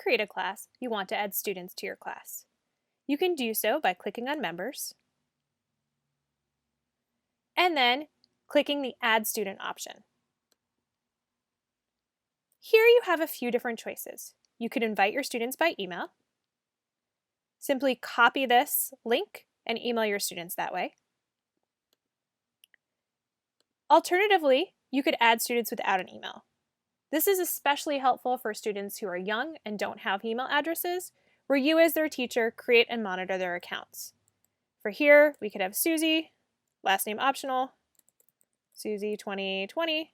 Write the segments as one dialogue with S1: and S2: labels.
S1: create a class, you want to add students to your class. You can do so by clicking on Members, and then clicking the Add Student option. Here you have a few different choices. You could invite your students by email. Simply copy this link and email your students that way. Alternatively, you could add students without an email. This is especially helpful for students who are young and don't have email addresses, where you as their teacher create and monitor their accounts. For here, we could have Susie, last name optional, Susie 2020,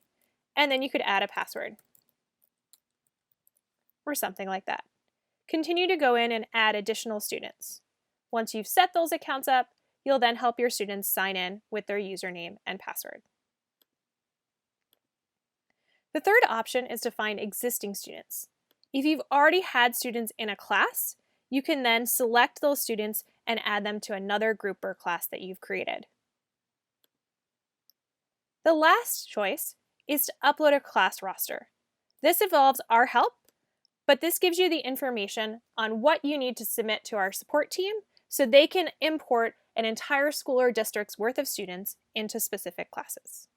S1: and then you could add a password or something like that. Continue to go in and add additional students. Once you've set those accounts up, you'll then help your students sign in with their username and password. The third option is to find existing students. If you've already had students in a class, you can then select those students and add them to another group or class that you've created. The last choice is to upload a class roster. This involves our help, but this gives you the information on what you need to submit to our support team so they can import an entire school or district's worth of students into specific classes.